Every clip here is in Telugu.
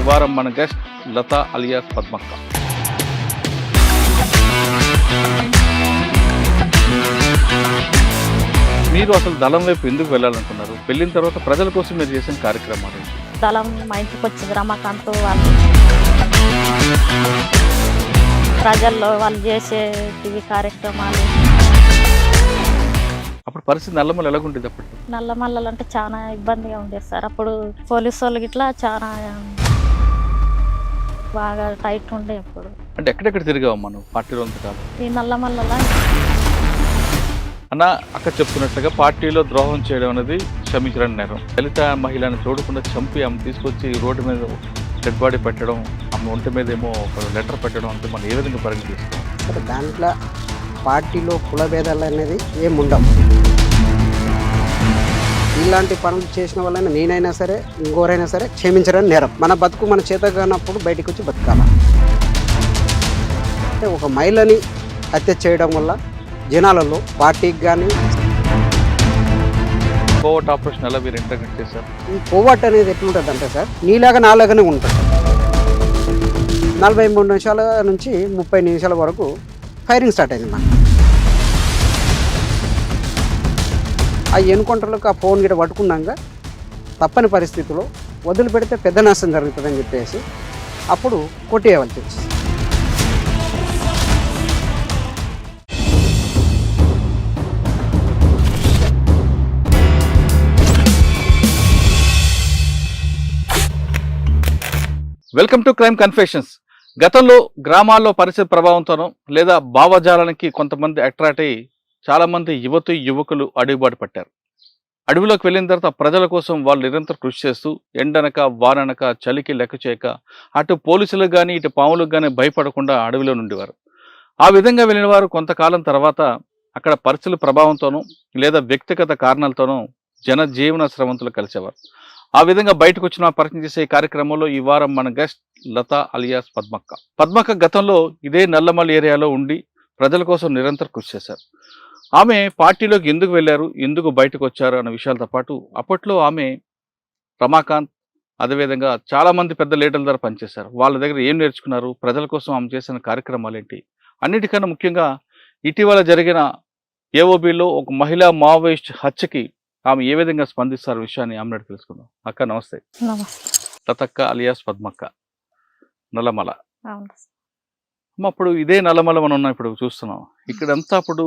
వారం మన గెస్ట్ లత అలియాస్ పద్మక్క. మీరు అసలు దళం వైపు ఎందుకు వెళ్ళాలనుకున్నారు? వెళ్ళిన తర్వాత ప్రజల కోసం మీరు చేసిన కార్యక్రమాలు ఏంటి? దళం మా ఇంటికి వచ్చింది రమాకాంత్ వాళ్ళు ప్రజల్లో వాళ్ళు చేసే టీవీ కార్యక్రమాలు. అప్పుడు పరిస్థితి నల్లమల్ల ఎలాగుండేది? అప్పుడు నల్లమల్లలు అంటే చాలా ఇబ్బందిగా ఉండేది సార్. అప్పుడు పోలీసు వాళ్ళకి ఇట్లా చాలా బాగా టైట్ ఉండే. అప్పుడు అంటే ఎక్కడెక్కడ తిరిగావమ్మా నువ్వు పార్టీలో కాదు? ఈ నల్లమల్లల అన్న అక్క చెప్తున్నట్లుగా పార్టీలో ద్రోహం చేయడం అనేది క్షమించడం నేరం. దళిత మహిళని చూడకుండా చంపి ఆమె తీసుకొచ్చి రోడ్డు మీద డెడ్ బాడీ పెట్టడం, ఆమె ఒంటి మీద ఏమో ఒక లెటర్ పెట్టడం అంటే మనం ఏ విధంగా పరిగణిస్తాం? సరే, దాంట్లో పార్టీలో కుల భేదాలు అనేది ఏముండవు. ఇలాంటి పనులు చేసిన వాళ్ళైనా నేనైనా సరే ఇంకోరైనా సరే క్షమించడం నేరం. మన బతుకు మన చేత కానప్పుడు బయటకు వచ్చి బతకాలి. అంటే ఒక మహిళని హత్య చేయడం వల్ల జనాలలో పార్టీకి కానీ కోవట్ ఆపరేషన్ ఎలా మీరు ఇంటర్నెట్ చేశారు? ఈ కోవట్ అనేది ఎట్లుంటుంది అంటే సార్, నీలాగా నాలాగానే ఉంటుంది. 43 నిమిషాల నుంచి 30 నిమిషాల వరకు ఫైరింగ్ స్టార్ట్ అయింది. మనకు ఆ ఎన్కౌంటర్లకు ఆ ఫోన్ గిట్ట పట్టుకున్నాక తప్పని పరిస్థితిలో వదిలిపెడితే పెద్ద నష్టం జరుగుతుందని చెప్పేసి అప్పుడు కొట్టేయవలసి వచ్చింది. Welcome to crime confessions. గతంలో గ్రామాల్లో పరిస్థితి ప్రభావంతోనో లేదా భావజాలానికి కొంతమంది అట్రాక్ట్ అయ్యి చాలామంది యువకులు అడుగుబాటు పట్టారు. అడవిలోకి వెళ్ళిన తర్వాత ప్రజల కోసం వాళ్ళు నిరంతరం కృషి చేస్తూ ఎండనక వాననక చలికి లెక్క చేయక అటు పోలీసులకు కానీ ఇటు పాములకు కానీ భయపడకుండా అడవిలో నుండివారు. ఆ విధంగా వెళ్ళిన వారు కొంతకాలం తర్వాత అక్కడ పరిస్థితుల ప్రభావంతోనూ లేదా వ్యక్తిగత కారణాలతోనూ జనజీవన స్రవంతులు కలిసేవారు. ఆ విధంగా బయటకు వచ్చిన పరిచయం చేసే కార్యక్రమంలో ఈ వారం మన గెస్ట్ లత అలియాస్ పద్మక్క. పద్మక్క గతంలో ఇదే నల్లమల్లి ఏరియాలో ఉండి ప్రజల కోసం నిరంతరం కృషి చేశారు. ఆమె పార్టీలోకి ఎందుకు వెళ్ళారు, ఎందుకు బయటకు వచ్చారు అన్న విషయాలతో పాటు అప్పట్లో ఆమె రమాకాంత్ అదేవిధంగా చాలామంది పెద్ద లీడర్ల ద్వారా పనిచేశారు. వాళ్ళ దగ్గర ఏం నేర్చుకున్నారు, ప్రజల కోసం ఆమె చేసిన కార్యక్రమాలు ఏంటి, అన్నిటికన్నా ముఖ్యంగా ఇటీవల జరిగిన ఏఓబిలో ఒక మహిళా మావోయిస్ట్ హత్యకి ఆమె ఏ విధంగా స్పందిస్తారు విషయాన్ని ఆమె తెలుసుకుందాం. అక్క నమస్తే. లతక్క అలియాస్ పద్మక్క, నల్లమల. అప్పుడు ఇదే నల్లమల మనం ఉన్నాం, ఇప్పుడు చూస్తున్నాం. ఇక్కడంతా అప్పుడు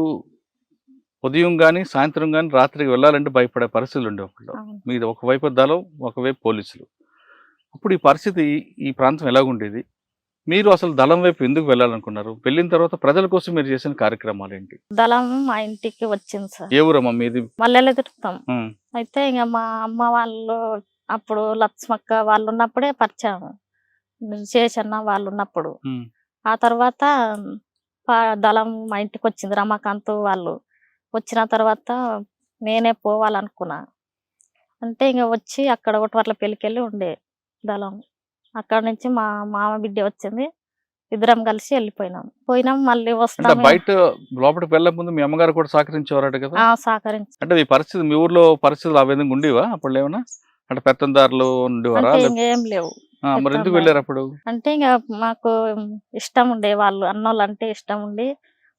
ఉదయం కానీ సాయంత్రం కానీ రాత్రికి వెళ్ళాలంటే భయపడే పరిస్థితులు ఉండేవి. అప్పుడు మీది ఒకవైపు దళం, ఒకవైపు పోలీసులు. అప్పుడు ఈ పరిస్థితి ఈ ప్రాంతం ఎలాగుండేది? మీరు అసలు దళం వైపు ఎందుకు వెళ్ళాలనుకున్నారు? వెళ్ళిన తర్వాత ప్రజల కోసం మీరు చేసిన కార్యక్రమాలు ఏంటి? దళం మా ఇంటికి వచ్చింది సార్. ఏ ఊరమ్మా మీది? మల్లెలు తిరుగుతాం. అయితే ఇంకా మా అమ్మ వాళ్ళు అప్పుడు లక్ష్మక్క వాళ్ళు ఉన్నప్పుడే పరిచయం, శేషన్న వాళ్ళు ఉన్నప్పుడు. ఆ తర్వాత దళం మా ఇంటికి వచ్చింది రమాకాంత్ వాళ్ళు. వచ్చిన తర్వాత నేనే పోవాలనుకున్నా. అంటే ఇంకా వచ్చి అక్కడ ఒకటి పెళ్ళికెళ్ళి ఉండే దళం. అక్కడ నుంచి మా మామ బిడ్డ వచ్చింది, ఇద్దరం కలిసి పోయినాం మళ్ళీ వస్తాం. బయట లోపలికి వెళ్ళక ముందు మీ అమ్మగారు కూడా సహకరించేవారట కదా? సహకరించి. అంటే ఈ పరిస్థితి మీ ఊర్లో పరిస్థితులు ఆ విధంగా ఉండేవా అప్పుడు? ఏమన్నా అంటే పెత్తందారులు ఉండేవారా? ఏం లేవు. మరి ఎందుకు వెళ్ళారు అప్పుడు? అంటే ఇంకా మాకు ఇష్టం ఉండే, వాళ్ళు అన్నోళ్ళు అంటే ఇష్టం ఉండి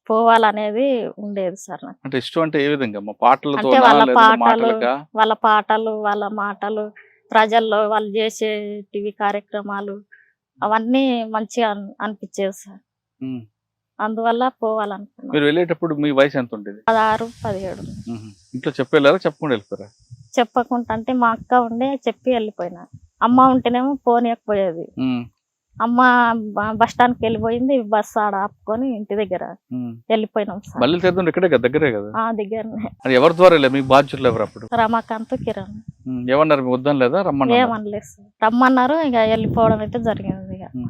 పోవాలనేది ఉండేది సార్. నాకు అంటే ఇష్టం అంటే ఏ విధంగా? పాటలతో, వాళ్ళ పాటలు వాళ్ళ మాటలు, ప్రజల్లో వాళ్ళు చేసే టీవీ కార్యక్రమాలు అవన్నీ మంచిగా అనిపించేది సార్. అందువల్ల పోవాలనుకున్నాను. మీరు వెళ్ళేటప్పుడు మీ వయసు ఎంత ఉండేది? 16, 17. ఇంట్లో చెప్పి వెళ్ళారా, చెప్పకుండా వెళ్ళిపోయారా? చెప్పకుండా అంటే మా అక్క ఉండే చెప్పి వెళ్ళిపోయినా. అమ్మ ఉంటేనేమో పోనీయకపోయేది. అమ్మ బస్ స్టాండ్కి వెళ్ళిపోయింది, బస్ ఆడ ఆపుకొని ఇంటి దగ్గర వెళ్ళిపోయినాం సార్. మళ్ళీ తీర్థం ఇక్కడే కదా, దగ్గరే కదా? దగ్గరనే. ఎవరి ద్వారా వెళ్ళారు? మీ బాధ్యులు ఎవరు అప్పుడు? రమాకాంత్, కిరణ్. ఏమన్నారు? మీ వద్దాం లేదా రమ్మన్నారు? ఏమనలేదు సార్, రమ్మన్నారు. ఇక వెళ్ళిపోవడం అయితే జరిగింది. ఇక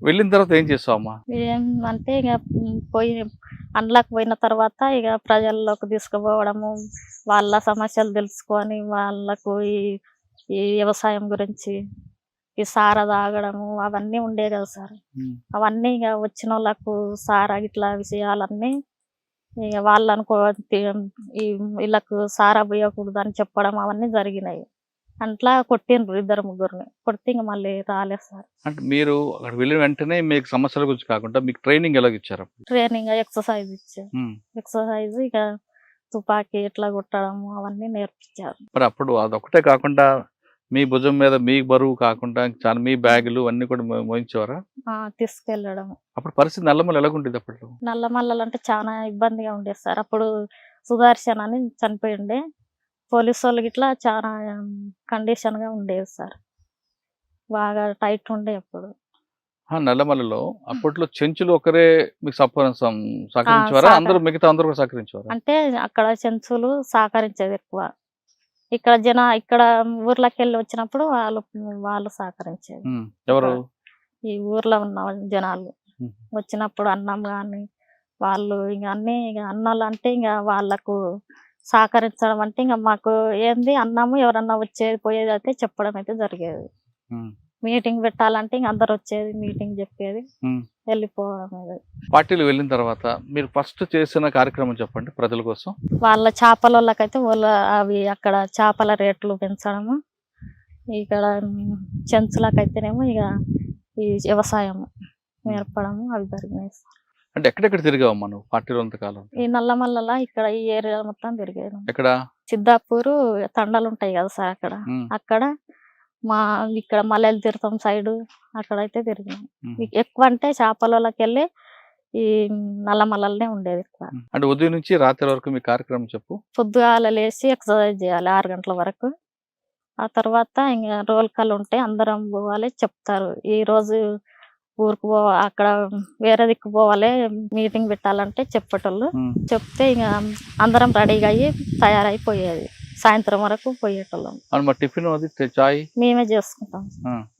వెళ్ళిన తర్వాత ఏం చేస్తావమ్మా? ఏమంటే ఇక పోయి అందులోకి పోయిన తర్వాత ఇక ప్రజల్లోకి తీసుకుపోవడము, వాళ్ళ సమస్యలు తెలుసుకొని వాళ్ళకు ఈ వ్యవసాయం గురించి, ఈ సారా తాగడము అవన్నీ ఉండే కదా సార్. అవన్నీ ఇక వచ్చిన వాళ్ళకు సారా ఇట్లా విషయాలన్నీ ఇక వాళ్ళు అనుకో వీళ్ళకు సారా పోయకూడదు అని చెప్పడం అవన్నీ జరిగినాయి. అట్లా కొట్టిండ్రు 2-3 కొడితే ఇంక మళ్ళీ రాలేదు సార్. అంటే మీరు అక్కడ వెళ్ళిన వెంటనే మీకు సమస్యల గురించి కాకుండా మీకు ట్రైనింగ్ ఎలాగ ఇచ్చారు అప్పుడు? ట్రైనింగ్ ఎక్సర్సైజ్ ఇచ్చారు. ఉమ్. ఎక్సర్సైజ్ ఇక తుపాకీ ఎట్లా కొట్టడం అవన్నీ నేర్పించారు. మరి అప్పుడు అదొకటే కాకుండా మీ భుజం మీద మీ బరువు కాకుండా చాలా మీ బ్యాగులు అన్ని కూడా మోయించేవారా? తీసుకెళ్ళడం. అప్పుడు పరిస్థితి నల్లమల్ల ఎలాగుండేది అప్పట్లో? నల్లమల్లలు అంటే చాలా ఇబ్బందిగా ఉండేది సార్. అప్పుడు సుదర్శన్ అని చనిపోయిండే. పోలీసు వాళ్ళకి ఇట్లా చాలా కండిషన్ గా ఉండేది సార్. బాగా టైట్ ఉండే అప్పుడు. నల్లమల్లలో అప్పట్లో చెంచులు ఒకరే మీకు సహకరించేవారా? అందరూ మిగతా అందరూ కూడా సహకరించేవారా? అంటే అక్కడ చెంచులు సహకరించేది ఎక్కువ. ఇక్కడ ఇక్కడ ఊర్లోకి వెళ్ళి వచ్చినప్పుడు వాళ్ళు సహకరించేది. ఎవరు? ఈ ఊర్లో ఉన్న జనాలు వచ్చినప్పుడు అన్నం కానీ వాళ్ళు ఇక అన్ని అన్నాలు అంటే ఇంకా వాళ్ళకు సహకరించడం అంటే ఇంకా మాకు ఏంది అన్నము ఎవరన్నా వచ్చేది పోయేది అయితే చెప్పడం అయితే జరిగేది. మీటింగ్ పెట్టాలంటే ఇంక అందరు వచ్చేది, మీటింగ్ చెప్పేది, వెళ్ళిపోవడం. పార్టీలు వెళ్ళిన తర్వాత మీరు ఫస్ట్ చేసిన కార్యక్రమం చెప్పండి ప్రజల కోసం. వాళ్ళ చేపలకైతే అవి అక్కడ చేపల రేట్లు పెంచడము, ఇక్కడ చెంచులకైతేనేమో ఇక ఈ వ్యవసాయం నేర్పడము అవి జరిగినాయి. అంటే ఎక్కడెక్కడ తిరిగావమ్మా నువ్వు పార్టీలో కాలం? ఈ నల్లమల్ల ఇక్కడ ఈ ఏరియా మొత్తం తిరిగాను. ఎక్కడ? సిద్ధాపూర్ తండలు ఉంటాయి కదా సార్, అక్కడ ఇక్కడ మల్లెల తీర్థం సైడ్ అక్కడైతే తిరిగాను. ఎక్కువ అంటే చేపలకి వెళ్ళి ఈ నల్లమల్లనే ఉండేది ఎక్కువ. అంటే ఉదయం నుంచి రాత్రి వరకు మీ కార్యక్రమం చెప్పు. పొద్దుగాల లేసి ఎక్సర్సైజ్ చేయాలి 6 గంటల వరకు. ఆ తర్వాత ఇంకా రోల్ కాల్ ఉంటే అందరం పోవాలి, చెప్తారు ఈ రోజు ఊరికి అక్కడ వేరే దిక్కు పోవాలి, మీటింగ్ పెట్టాలంటే చెప్పేటోళ్ళు. చెప్తే ఇంకా అందరం రెడీగా అయ్యి తయారైపోయేది. సాయంత్రం వరకు పోయేటోళ్ళం. టిఫిన్ అది చాయ్ మేమే చేసుకుంటాం.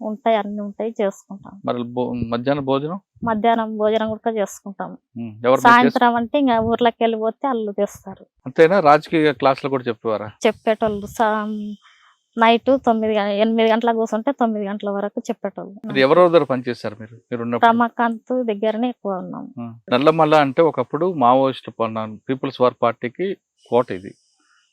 ఉంటాయి, అన్ని ఉంటాయి, చేసుకుంటాం. మధ్యాహ్నం భోజనం కూడా చేసుకుంటాం. సాయంత్రం అంటే ఇంకా ఊర్లోకి వెళ్ళిపోతే వాళ్ళు తెస్తారు. అంతేనా? రాజకీయ క్లాసులు కూడా చెప్పేవారా? చెప్పేటోళ్ళు. నైట్ 8 గంటలకు కూర్చుంటే 9 గంటల వరకు చెప్పేటోళ్ళు. ఎవరెవరి దగ్గర పనిచేస్తారు మీరు? రమాకాంత్ దగ్గరనే ఎక్కువ ఉన్నాం. నల్లమల్ల అంటే ఒకప్పుడు మావోయిస్ట్ పీపుల్స్ వార్ పార్టీకి కోట ఇది.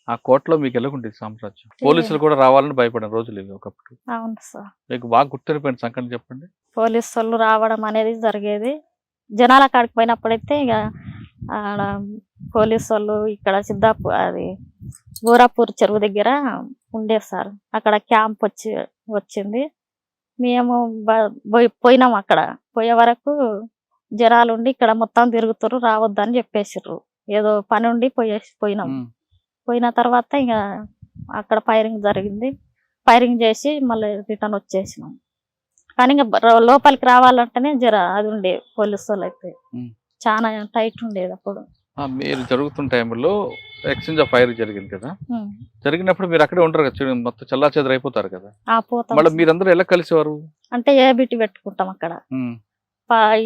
ఆ కోటలో మీకు ఎలాగుండేది సామ్రాజ్యం? పోలీసులు కూడా రావాలని భయపడిన రోజులు ఇవి ఒకప్పుడు. అవును సార్. మీకు బాగా గుర్తుండిపోయిన సంఘటన చెప్పండి. పోలీసు వాళ్ళు రావడం అనేది జరిగేది. జనాల కాడికి పోయినప్పుడైతే ఇక ఆడ పోలీసు వాళ్ళు ఇక్కడ సిద్ధాపూర్ అది గోరాపూర్ చెరువు దగ్గర ఉండేది సార్. అక్కడ క్యాంప్ వచ్చింది. మేము పోయినాం. అక్కడ పోయే వరకు జనాలు ఉండి ఇక్కడ మొత్తం తిరుగుతారు, రావద్దని చెప్పేసిర్రు. ఏదో పని ఉండి పోయినాం. పోయిన తర్వాత ఇక అక్కడ ఫైరింగ్ జరిగింది. ఫైరింగ్ చేసి మళ్ళీ రిటర్న్ వచ్చేసినాం. కానీ ఇంకా లోపలికి రావాలంటేనే అది ఉండే పోలీసు వాళ్ళు అయితే చాలా టైట్ ఉండేది అప్పుడు. మీరు జరుగుతున్న టైంలో ఎక్స్చేంజ్ ఆఫ్ ఫైర్ జరిగింది కదా, జరిగినప్పుడు మీరు అక్కడే ఉంటారు కదా, మొత్తం చల్లా చెదరు అయిపోతారు కదా. మళ్ళీ మీరందరూ ఎలా కలిసేవారు? అంటే ఏబిటి పెట్టుకుంటాం అక్కడ.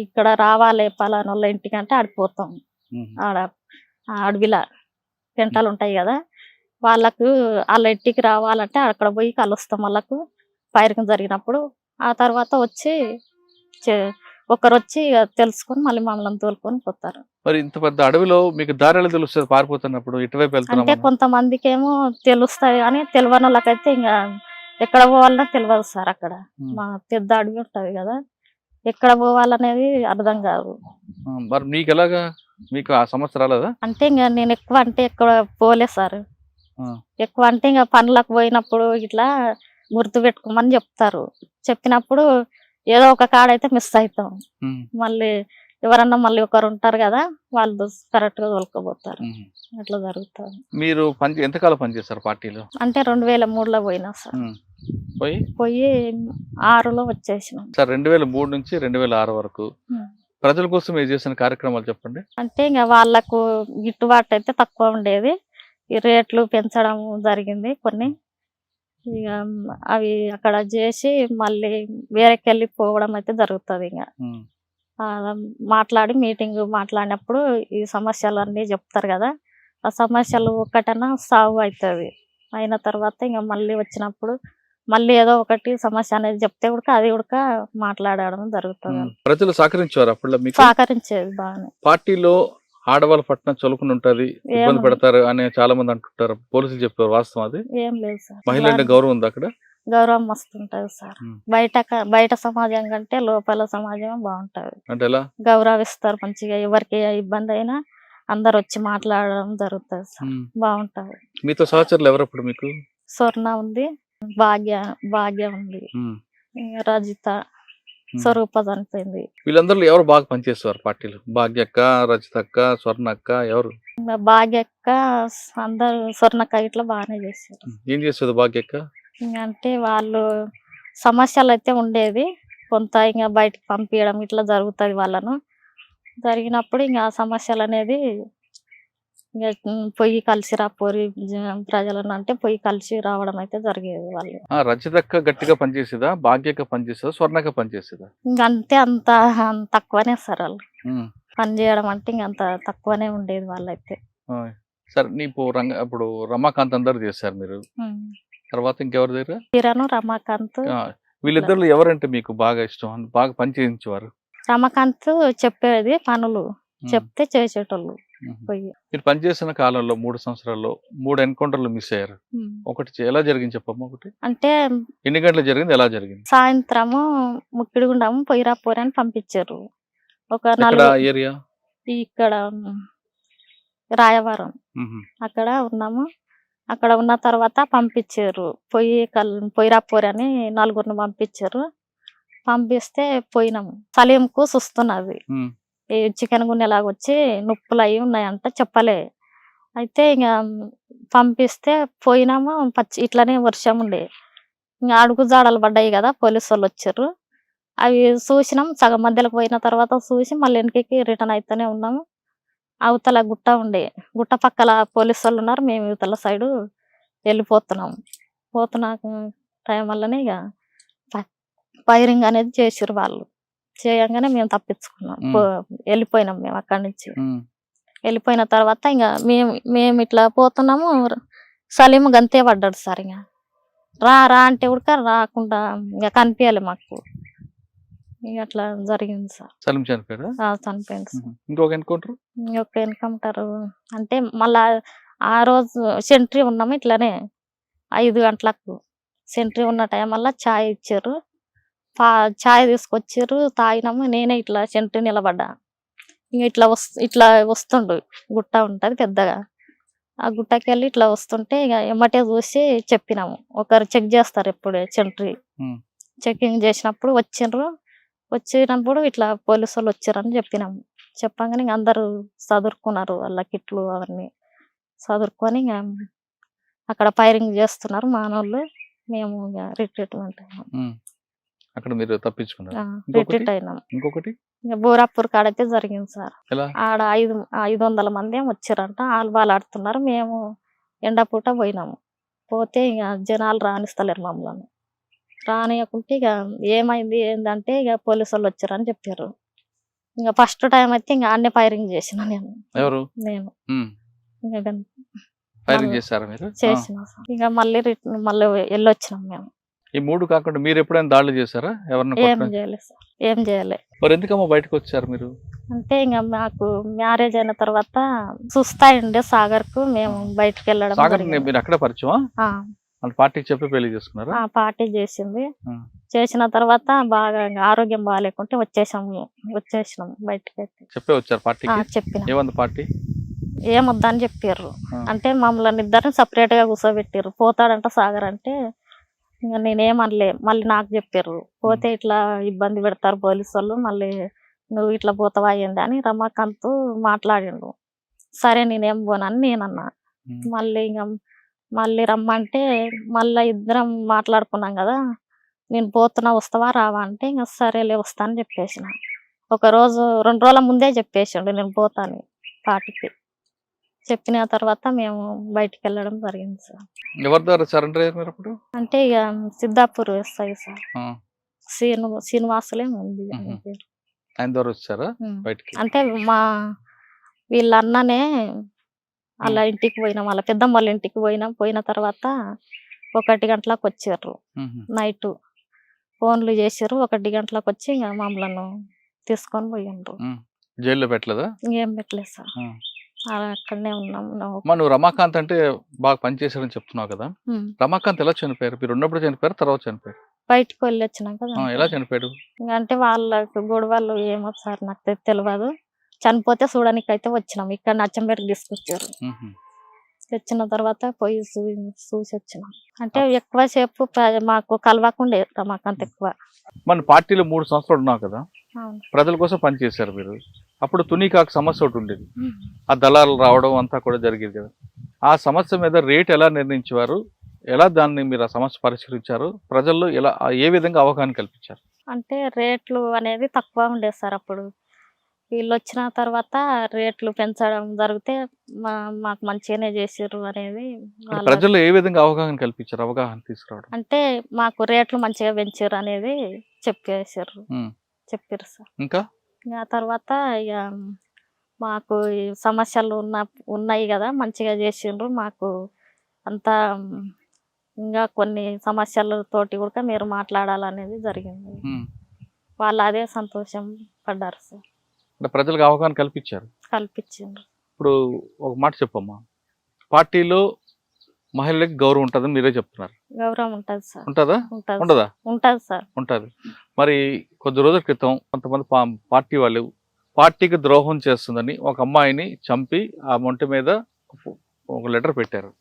ఇక్కడ రావాలి పలానా వాళ్ళ ఇంటికి అంటే ఆడిపోతాం. ఆడ అడవిలా పెంటలు ఉంటాయి కదా, వాళ్ళ ఇంటికి రావాలంటే అక్కడ పోయి కలుస్తాం. వాళ్ళకు ఫైరింగ్ జరిగినప్పుడు ఆ తర్వాత వచ్చి ఒకరు వచ్చి తెలుసుకొని మళ్ళీ మమ్మల్ని తోలుకొని పోతారు. మరి ఇంత పెద్ద అడవిలో మీకు దారిలో తెలుస్తుంది పారిపోతున్నప్పుడు ఇటువైపు వెళ్తున్నాం అంటే కొంతమందికి ఏమో తెలుస్తాయి కానీ తెలియని వాళ్ళకైతే ఇంకా ఎక్కడ పోవాలన్నా తెలియదు సార్. అక్కడ మా పెద్ద అడవి ఉంటది కదా, ఎక్కడ పోవాలనేది అర్థం కాదు. మరి మీకు ఎలాగా, మీకు ఆ సమస్య రాలేదా? అంటే ఇంకా నేను ఎక్కువ పోలే సార్. ఎక్కువ అంటే ఇంకా పనులకు పోయినప్పుడు ఇట్లా గుర్తు పెట్టుకోమని చెప్తారు. చెప్పినప్పుడు ఏదో ఒక కాడైతే మిస్ అవుతాం. మళ్ళీ ఎవరన్నా మళ్ళీ ఒకరు ఉంటారు కదా, వాళ్ళు కరెక్ట్ గా తోలుకోబోతారు. అట్లా జరుగుతుంది. మీరు ఎంతకాలం పనిచేస్తారు పార్టీలో? అంటే 2003లో పోయినా సార్. పోయి 6లో వచ్చేసినాం సార్. 2003 నుంచి 2006 వరకు ప్రజల కోసం ఏం చేసిన కార్యక్రమాలు చెప్పండి. అంటే ఇంకా వాళ్ళకు గిట్టుబాటు అయితే తక్కువ ఉండేది. ఈ రేట్లు పెంచడం జరిగింది కొన్ని. ఇక అవి అక్కడ చేసి మళ్ళీ వేరేకెళ్ళి పోవడం అయితే జరుగుతుంది. ఇంకా మీటింగ్ మాట్లాడినప్పుడు ఈ సమస్యలు అన్నీ చెప్తారు కదా, ఆ సమస్యలు ఒక్కటన్నా సాగు అవుతుంది. అయిన తర్వాత ఇంకా మళ్ళీ వచ్చినప్పుడు మళ్ళీ ఏదో ఒకటి సమస్య అనేది చెప్తే కూడా అది కూడా మాట్లాడడం జరుగుతుంది. ప్రజలు సహకరించారు అప్పుడు? సహకరించేది బాగానే. పార్టీలో ఆడవాళ్ళ పట్ల చలుకుని ఉంటది, ఇబ్బంది ఏం పెడతారు అని చాలా మంది అంటుంటారు. పోలీసులు చెప్పారు, వాస్తవం అది? ఏం లేదు సార్. మహిళ అంటే ఇలాంటి గౌరవం ఉంది అక్కడ? గౌరవం మస్తు ఉంటది సార్. ఉమ్. బయట సమాజం కంటే లోపల సమాజం బాగుంటది. అంటే ఎలా? గౌరవిస్తారు మంచిగా, ఎవరికి ఏ ఇబ్బంది అయినా అందరు వచ్చి మాట్లాడడం జరుగుతుంది సార్. ఉమ్. బాగుంటది. మీతో సహచరులు ఎవరప్పుడు మీకు? స్వర్ణ ఉంది, భాగ్య ఉంది, ఉమ్. రజిత, ఉమ్. స్వరూప చనిపోయింది. వీళ్ళందరూ ఎవరు బాగా పనిచేస్తారు పార్టీలు? భాగ్యక్క, రజితక్క, స్వర్ణక్క, ఎవరు? భాగ్యక్క, అందరు స్వర్ణక్క ఇట్లా బాగానే చేశారు. ఏం చేస్తుంది భాగ్యక్క? అంటే వాళ్ళు సమస్యలు అయితే ఉండేది, కొంత ఇంకా బయటకు పంపించడం ఇట్లా జరుగుతుంది వాళ్ళను. జరిగినప్పుడు ఇంకా ఆ సమస్యలు అనేది ఇంకా పొయ్యి కలిసి రాపోరి ప్రజలను అంటే పొయ్యి కలిసి రావడం అయితే జరిగేది వాళ్ళు. రజితక్క గట్టిగా పనిచేసేదా, భాగ్యక్క పనిచేస్తుందా, స్వర్ణక్క పనిచేస్తుందా? ఇంకంతే అంత తక్కువనే సార్ వాళ్ళు పని చేయడం అంటే ఇంకంత తక్కువనే ఉండేది వాళ్ళైతే. సరే, నీకు ఇప్పుడు రమాకాంత్ అందరు చేశారు మీరు, తర్వాత ఇంకెవరి దగ్గర? కిరణ్, రమాకాంత్. వీళ్ళిద్దరు ఎవరంటే మీకు బాగా ఇష్టం, బాగా పని చేయించేవారు? రమాకాంత్ చెప్పేది పనులు, చెప్తే చేసేటోళ్ళు. పోయి మీరు పనిచేసిన కాలంలో 3 సంవత్సరాల్లో 3 ఎన్కౌంటర్లు మిస్ అయ్యారు. ఒకటి ఎలా జరిగింది చెప్పమ్మా. ఒకటి అంటే ఎన్ని గంటలు జరిగింది, ఎలా జరిగింది? సాయంత్రము ముక్కిడిగుండము పొయ్యిరాపోరి అని పంపించారు. ఒక ఏరియా ఇక్కడ రాయవరం అక్కడ ఉన్నాము. అక్కడ ఉన్న తర్వాత పంపించారు, పొయ్యిరాపోరి అని 4గురిని పంపించారు. పంపిస్తే పోయినాము. సలీంకు చూస్తున్నది, చికెన్ గున్నెలాగా వచ్చి నొప్పులు అవి ఉన్నాయంట, చెప్పలే. అయితే ఇంకా పంపిస్తే పోయినాము. ఇట్లనే వర్షం ఉండే, ఇంకా అడుగు జాడలు పడ్డాయి కదా, పోలీసు వాళ్ళు వచ్చారు. అవి చూసినాం, సగం మధ్యలోకి పోయిన తర్వాత చూసి మళ్ళీ వెనకకి రిటర్న్ అయితేనే ఉన్నాము. అవతల గుట్ట ఉండే, గుట్ట పక్కల పోలీసు వాళ్ళు ఉన్నారు, మేము ఇవతల సైడు వెళ్ళిపోతున్నాము. పోతున్నా టైం వల్లనే ఇక ఫైరింగ్ అనేది చేసిరు వాళ్ళు. చేయంగానే మేము తప్పించుకున్నాం, వెళ్ళిపోయినాం మేము అక్కడి నుంచి. వెళ్ళిపోయిన తర్వాత ఇంకా మేము ఇట్లా పోతున్నాము. సలీం గంతే పడ్డాడు సార్. ఇంకా రా అంటే కూడా రాకుండా ఇంకా కనిపించాలి మాకు. ఇక అట్లా జరిగింది సార్. సలీం చనిపోయాడు. చనిపోయింది సార్. ఇంకొక ఎన్కౌంటర్ అంటే మళ్ళా ఆ రోజు సెంట్రీ ఉన్నాము. ఇట్లానే 5 గంటలకు సెంట్రీ ఉన్న టైం వల్ల ఛాయ్ ఇచ్చారు. ఛాయ్ తీసుకొచ్చారు, తాగినాము. నేనే ఇట్లా సెంట్రీ నిలబడ్డా. ఇంక ఇట్లా వస్తుండు, గుట్ట ఉంటుంది పెద్దగా. ఆ గుట్టకి వెళ్ళి ఇట్లా వస్తుంటే ఇక ఎమ్మటే చూసి చెప్పినాము. ఒకరు చెక్ చేస్తారు ఎప్పుడే సెంట్రీ. చెకింగ్ చేసినప్పుడు వచ్చినప్పుడు ఇట్లా పోలీసు వాళ్ళు వచ్చారని చెప్పినాము. చెప్పగానే ఇంక అందరూ చదువుకున్నారు, వాళ్ళ కిట్లు అవన్నీ చదువుకొని ఇంకా అక్కడ ఫైరింగ్ చేస్తున్నారు మానవుళ్ళు. మేము రిట్రీట్మెంట్ అక్కడ మీరు తప్పించుకున్నారు. రిట్రీట్ అయినాం. ఇంకొకటి బోరాపూర్ కాడైతే జరిగింది సార్. ఆడ 500 మంది వచ్చారంట, ఆల్బాల్ ఆడుతున్నారు. మేము ఎండపూట పోయినాము. పోతే ఇక జనాలు రాణిస్తలేరు మమ్మల్ని. రానియకుంటే ఇక ఏమైంది ఏంటంటే ఇక పోలీసు వాళ్ళు వచ్చారని చెప్పారు. ఇంకా ఫస్ట్ టైం అయితే ఇంకా అన్నీ ఫైరింగ్ చేసిన నేను. చేసిన ఇక మళ్ళీ వెళ్ళొచ్చినాం మేము. ఈ 3 కాకుండా మీరు ఎప్పుడైనా దాడులు చేశారా? ఏం చేయలేదు సార్, ఏం చేయలేదు. మరి ఎందుకమ్మా బయటకు వచ్చారు మీరు? అంటే ఇంకా మాకు మ్యారేజ్ అయిన తర్వాత చూస్తాయండి సాగర్ కు మేము బయటకు వెళ్ళడం. మీరు అక్కడ పరిచయం పార్టీకి చెప్పి పెళ్లి చేసుకున్నారా? పార్టీ చేసింది. చేసిన తర్వాత బాగా ఆరోగ్యం బాగాలేకుంటే వచ్చేసినాం బయటకి. చెప్పే వచ్చారు పార్టీకి? చెప్పిన. ఏమంది పార్టీ? ఏమొద్దని చెప్పారు. అంటే మమ్మల్ని ఇద్దరిని సపరేట్ గా కూర్చోబెట్టారు. పోతాడంట సాగర్ అంటే ఇంకా నేనేమనలే. మళ్ళీ నాకు చెప్పారు, పోతే ఇట్లా ఇబ్బంది పెడతారు పోలీసు వాళ్ళు, మళ్ళీ నువ్వు ఇట్లా పోతావా అయ్యింది అని రమాకాంత్ మాట్లాడిండు. సరే నేనేం పోనని నేనన్నా. మళ్ళీ రమ్మంటే మళ్ళీ ఇద్దరం మాట్లాడుకున్నాం కదా, నేను పోతున్నా వస్తావా రావా అంటే ఇంకా సరేలే వస్తా అని చెప్పేసిన. 2 రోజుల ముందే చెప్పేసిండు నేను పోతాను పార్టీకి. చెప్పిన తర్వాత మేము బయటికి వెళ్ళడం జరిగింది సార్. ఎవరి ద్వారా సరెండర్ అయ్యారు మీరు అప్పుడు? అంటే ఇక సిద్ధాపూర్ వస్తాయి సార్, శ్రీనివాసులే ఉంది. ఆయన ద్వారా వచ్చారా బయటికి? అంటే వీళ్ళ అన్ననే వాళ్ళ ఇంటికి పోయినాం, వాళ్ళ పెద్దమ్మ వాళ్ళ ఇంటికి పోయిన తర్వాత 1 గంటలకు వచ్చారు. నైట్ ఫోన్లు చేసారు. 1 గంటలకు వచ్చి ఇంకా మమ్మల్ని తీసుకొని పోయిండ్రు. జైల్లో పెట్టలేదా? ఇంకేం పెట్టలేదు సార్. ఆ. అలా అక్కడనే ఉన్నాం. అమ్మా, నువ్వు రమాకాంత్ అంటే బాగా పనిచేశాడని చెప్తున్నావు కదా, ఉమ్. రమాకాంత్ ఎలా చనిపోయారు? మీరు ఉన్నప్పుడు చనిపోయారు, తర్వాత చనిపోయారు? బయటికి వెళ్ళి వచ్చినాక ఎలా చనిపోయాడు? ఇంకా అంటే వాళ్ళకు గొడవలు ఏమో సార్ నాకు తెలియదు. చనిపోతే చూడడానికి అయితే వచ్చినాం. ఇక్కడ నచ్చంపేటకి తీసుకొచ్చారు. మ్మ్. వచ్చిన తర్వాత పోయి చూసి వచ్చినాం. అంటే ఎక్కువసేపు మాకు కలవకుండే రమాకాంత్ ఎక్కువ. మన పార్టీలో 3 సంవత్సరాలు ఉన్నావు కదా, అవును. ప్రజల కోసం పనిచేశారు మీరు. అప్పుడు తునికాకు సమస్య ఒకటి ఉండేది, ఉమ్. ఆ దళాలు రావడం అంతా కూడా జరిగేది కదా. ఆ సమస్య మీద రేట్ ఎలా నిర్ణయించేవారు? ఎలా దాన్ని మీరు ఆ సమస్య పరిష్కరించారు? ప్రజల్లో ఎలా ఏ విధంగా అవగాహన కల్పించారు? అంటే రేట్లు అనేది తక్కువ ఉండేది సార్ అప్పుడు. వీళ్ళు వచ్చిన తర్వాత రేట్లు పెంచడం జరిగితే మాకు మంచిగానే చేసిర్రు అనేది వాళ్ళ. ప్రజల్లో ఏ విధంగా అవగాహన కల్పించారు, అవగాహన తీసుకురావడం? అంటే మాకు రేట్లు మంచిగా పెంచారు అనేది చెప్పేసారు. చెప్పారు సార్. ఇంకా ఆ తర్వాత ఇక మాకు ఈ సమస్యలు ఉన్నాయి కదా, మంచిగా చేసిండ్రు మాకు అంతా. ఇంకా కొన్ని సమస్యలతోటి కూడా మీరు మాట్లాడాలనేది జరిగింది. వాళ్ళు అదే సంతోషం పడ్డారు సార్. అంటే ప్రజలకు అవగాహన కల్పించారు. కల్పించిండ్రు. ఇప్పుడు ఒక మాట చెప్పమ్మా, పార్టీలో మహిళలకు గౌరవం ఉంటుందని మీరే చెప్తున్నారు. గౌరవం ఉంటుంది సార్. ఉంటుందా? ఉంటుంది. ఉండదా? ఉంటుంది సార్. ఉంటుంది. మరి కొద్ది రోజుల క్రితం కొంతమంది పార్టీ వాళ్ళు పార్టీకి ద్రోహం చేస్తుందని ఒక అమ్మాయిని చంపి ఆ మొంటి మీద ఒక లెటర్ పెట్టారు.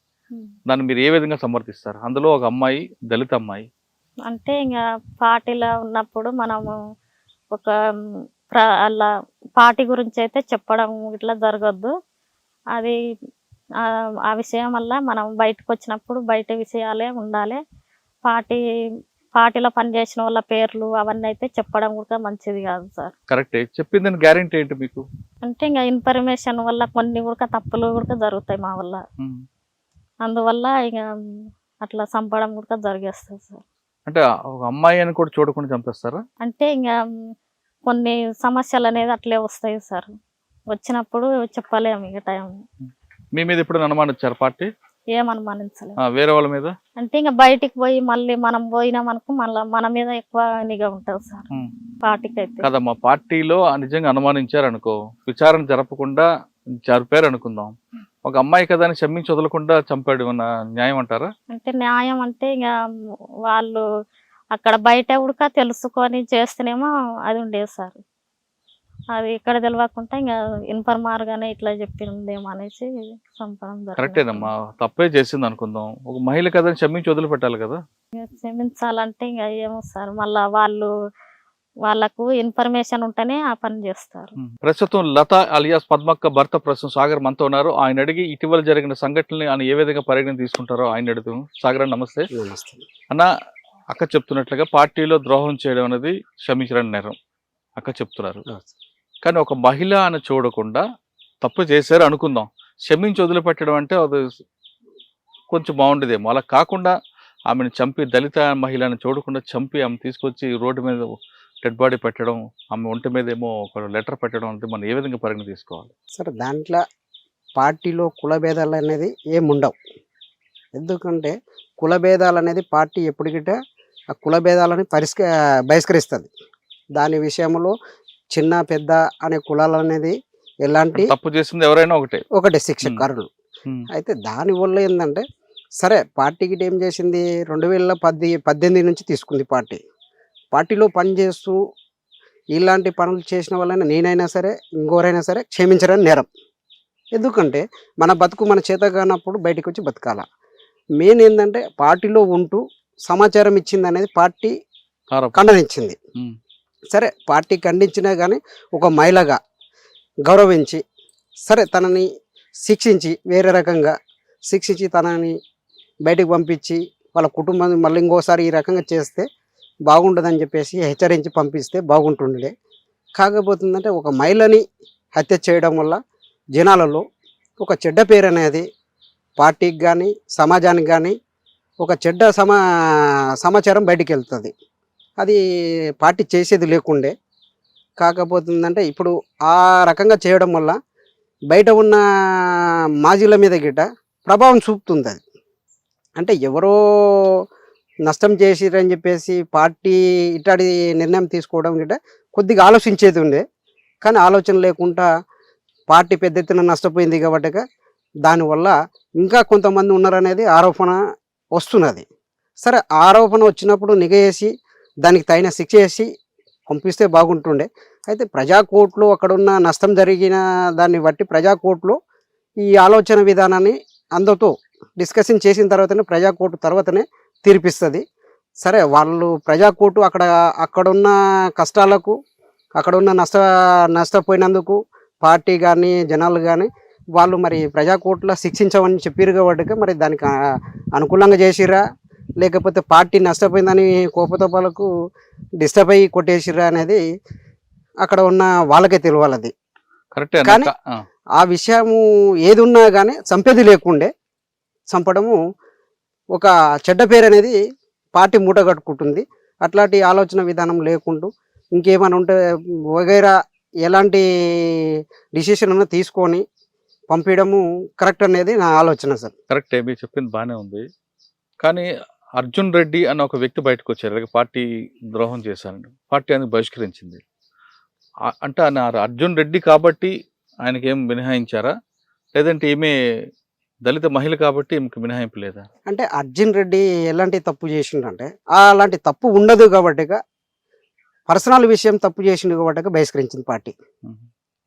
దాన్ని మీరు ఏ విధంగా సమర్థిస్తారు? అందులో ఒక అమ్మాయి దళిత అమ్మాయి. అంటే ఇంకా పార్టీలో ఉన్నప్పుడు మనము ఒక అలా పార్టీ గురించి అయితే చెప్పడం ఇట్లా జరగద్దు. అది ఆ విషయం వల్ల మనం బయటకు వచ్చినప్పుడు బయట విషయాలే ఉండాలి. పార్టీలో పనిచేసిన వాళ్ళ పేర్లు అవన్నీ అయితే చెప్పడం కూడా మంచిది కాదు సార్. కరెక్టే. చెప్పిందని గ్యారెంటీ ఏంటి మీకు? అంటే ఇంకా ఇన్ఫర్మేషన్ వల్ల కొన్ని కూడా తప్పులు కూడా జరుగుతాయి మా వల్ల. అందువల్ల ఇక అట్లా చంపడం కూడా జరిగేస్తుంది సార్. అంటే ఒక అమ్మాయి అని కూడా చూడకుండా చంపేస్తారా? అంటే ఇంకా కొన్ని సమస్యలు అనేది అట్లే వస్తాయి సార్. వచ్చినప్పుడు చెప్పలేము ఇక టైం. మీ మీద ఎప్పుడు అనుమానించారు పార్టీ? ఏమనుమానించలేదు. వేరే వాళ్ళ మీద అంటే ఇంకా బయటికి పోయి మళ్ళీ మనం పోయినామనుకో మళ్ళీ మన మీద ఎక్కువ నిఘా ఉంటుంది సార్ పార్టీకి అయితే. కదమ్మా, పార్టీలో నిజంగా అనుమానించారు అనుకో, విచారణ జరపకుండా జరిపారు అనుకుందాం, ఒక అమ్మాయి కదా అని క్షమించి వదలకుండా చంపాడు, న్యాయం అంటారా? అంటే న్యాయం అంటే ఇక వాళ్ళు అక్కడ బయట ఉడక తెలుసుకొని చేస్తేనేమో అది ఉండేది సార్. అది ఇక్కడ తెలియకుండా ఇంకా ఇన్ఫర్మర్ గానే ఇట్లా చెప్పిందేమో అనేసి చంపడం జరిగింది. కరెక్టేనమ్మా, తప్పే చేసింది అనుకుందాం, ఒక మహిళ కదా అని క్షమించి వదిలిపెట్టాలి కదా. క్షమించాలంటే ఇంకా ఏమో సార్, మళ్ళా వాళ్ళకు ఇన్ఫర్మేషన్ ఉంటేనే ఆ పని చేస్తారు. ప్రస్తుతం లత అలియాస్ పద్మక్క భర్త ప్రస్తుతం సాగర్ మనతో ఉన్నారు. ఆయన అడిగి ఇటీవల జరిగిన సంఘటనని ఆయన ఏ విధంగా పరిగణ తీసుకుంటారో ఆయన అడుగుతాం. సాగర్ నమస్తే. అన్న, అక్క చెప్తున్నట్లుగా పార్టీలో ద్రోహం చేయడం అనేది క్షమించడం నేరం అక్క చెప్తున్నారు. కానీ ఒక మహిళ అని చూడకుండా తప్పు చేశారు అనుకుందాం, క్షమించి వదిలిపెట్టడం అంటే అది కొంచెం బాగుండేదేమో. అలా కాకుండా ఆమెను చంపి, దళిత మహిళని చూడకుండా చంపి ఆమె తీసుకొచ్చి రోడ్డు మీద డెడ్ బాడీ పెట్టడం, ఆమె ఒంటి మీద ఏమో ఒక లెటర్ పెట్టడం అంటే మనం ఏ విధంగా పరిగణ తీసుకోవాలి? సరే, దాంట్లో పార్టీలో కుల భేదాలు అనేది ఏముండవు. ఎందుకంటే కుల భేదాలు అనేది పార్టీ ఎప్పటికిట ఆ కుల భేదాలని బహిష్కరిస్తుంది. దాని విషయంలో చిన్న పెద్ద అనే కులాలు అనేది ఎలాంటి తప్పు చేసింది ఎవరైనా ఒకటే శిక్షకారులు. అయితే దానివల్ల ఏంటంటే సరే, పార్టీకి ఏం చేసింది, 2018 నుంచి తీసుకుంది పార్టీలో పనిచేస్తూ ఇలాంటి పనులు చేసిన వాళ్ళైనా నేనైనా సరే ఇంకోరైనా సరే క్షమించడం నేరం. ఎందుకంటే మన బతుకు మన చేత కానప్పుడు బయటకు వచ్చి బతకాల. మెయిన్ ఏంటంటే పార్టీలో ఉంటూ సమాచారం ఇచ్చింది అనేది పార్టీ ఖండనించింది. సరే, పార్టీ ఖండించినా కానీ ఒక మహిళగా గౌరవించి సరే తనని శిక్షించి వేరే రకంగా శిక్షించి తనని బయటకు పంపించి వాళ్ళ కుటుంబాన్ని మళ్ళీ ఇంకోసారి ఈ రకంగా చేస్తే బాగుంటుందని చెప్పేసి హెచ్చరించి పంపిస్తే బాగుంటుండే. కాకపోతుందంటే ఒక మహిళని హత్య చేయడం వల్ల జనాలలో ఒక చెడ్డ పేరు అనేది పార్టీకి కానీ సమాజానికి కానీ ఒక చెడ్డ సమాచారం బయటికి వెళ్తుంది. అది పార్టీ చేసేది లేకుండే. కాకపోతుందంటే ఇప్పుడు ఆ రకంగా చేయడం వల్ల బయట ఉన్న మాజీల మీద గిట్ట ప్రభావం చూపుతుంది. అది అంటే ఎవరో నష్టం చేసిరని చెప్పేసి పార్టీ ఇట్లాంటి నిర్ణయం తీసుకోవడం గిట్ట కొద్దిగా ఆలోచించేది ఉండే. కానీ ఆలోచన లేకుండా పార్టీ పెద్ద ఎత్తున నష్టపోయింది కాబట్టి దానివల్ల ఇంకా కొంతమంది ఉన్నారనేది ఆరోపణ వస్తున్నది. సరే, ఆరోపణ వచ్చినప్పుడు నిఘా చేసి దానికి తగిన శిక్ష చేసి పంపిస్తే బాగుంటుండే. అయితే ప్రజాకోర్టులో అక్కడున్న నష్టం జరిగిన దాన్ని బట్టి ప్రజాకోర్టులో ఈ ఆలోచన విధానాన్ని అందరితో డిస్కషన్ చేసిన తర్వాతనే ప్రజాకోర్టు తర్వాతనే తీర్పిస్తుంది. సరే, వాళ్ళు ప్రజాకోర్టు అక్కడున్న కష్టాలకు అక్కడున్న నష్టపోయినందుకు పార్టీ కానీ జనాలు కానీ వాళ్ళు మరి ప్రజాకోర్టులో శిక్షించమని చెప్పారు కాబట్టి మరి దానికి అనుకూలంగా చేసిర్రా లేకపోతే పార్టీ నష్టపోయిందని కోపతోపాలకు డిస్టర్బ్ అయ్యి కొట్టేసిర్రా అనేది అక్కడ ఉన్న వాళ్ళకే తెలియాలది. కరెక్టే. కానీ ఆ విషయము ఏది ఉన్నా కానీ చంపేది లేకుండే చంపడము ఒక చెడ్డ పేరు అనేది పార్టీ మూట కట్టుకుంటుంది. అట్లాంటి ఆలోచన విధానం లేకుండా ఇంకేమైనా ఉంటే వగైరా ఎలాంటి డిసిషన్ అన్నా తీసుకొని పంపించడము కరెక్ట్ అనేది నా ఆలోచన సార్. కరెక్టే, మీరు చెప్పింది బాగానే ఉంది. కానీ అర్జున్ రెడ్డి అన్న ఒక వ్యక్తి బయటకు వచ్చారు, అలాగే పార్టీ ద్రోహం చేశారని పార్టీ అనేది బహిష్కరించింది. అంటే ఆయన అర్జున్ రెడ్డి కాబట్టి ఆయనకి ఏం మినహాయించారా, లేదంటే ఈమె దళిత మహిళ కాబట్టి ఈమెకి మినహాయింపు లేదా? అంటే అర్జున్ రెడ్డి ఎలాంటి తప్పు చేసిండంటే అలాంటి తప్పు ఉండదు కాబట్టి పర్సనల్ విషయం తప్పు చేసిండు కాబట్టి బహిష్కరించింది పార్టీ.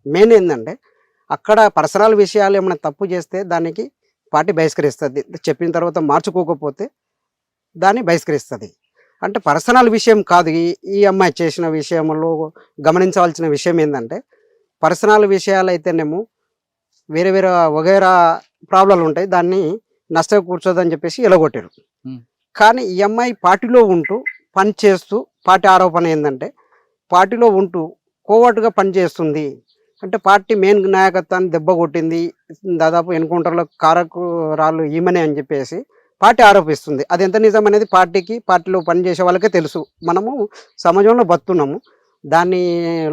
మెయిన్ ఏంటంటే అక్కడ పర్సనల్ విషయాలు ఏమైనా తప్పు చేస్తే దానికి పార్టీ బహిష్కరిస్తుంది. చెప్పిన తర్వాత మార్చుకోకపోతే దాన్ని బహిష్కరిస్తుంది. అంటే పర్సనల్ విషయం కాదు. ఈ అమ్మాయి చేసిన విషయంలో గమనించవలసిన విషయం ఏంటంటే పర్సనల్ విషయాలు అయితేనేమో వేరే వేరే వగైరా ప్రాబ్లంలు ఉంటాయి, దాన్ని నష్టం కూర్చోదని చెప్పేసి ఎలగొట్టారు. కానీ ఈ అమ్మాయి పార్టీలో ఉంటూ పని చేస్తూ పార్టీ ఆరోపణ ఏంటంటే పార్టీలో ఉంటూ కోవర్టుగా పనిచేస్తుంది. అంటే పార్టీ మెయిన్ నాయకత్వాన్ని దెబ్బ కొట్టింది, దాదాపు ఎన్కౌంటర్లో కారకురాలు ఈమెనే అని చెప్పేసి పార్టీ ఆరోపిస్తుంది. అది ఎంత నిజం అనేది పార్టీలో పనిచేసే వాళ్ళకే తెలుసు. మనము సమాజంలో బతున్నాము, దాన్ని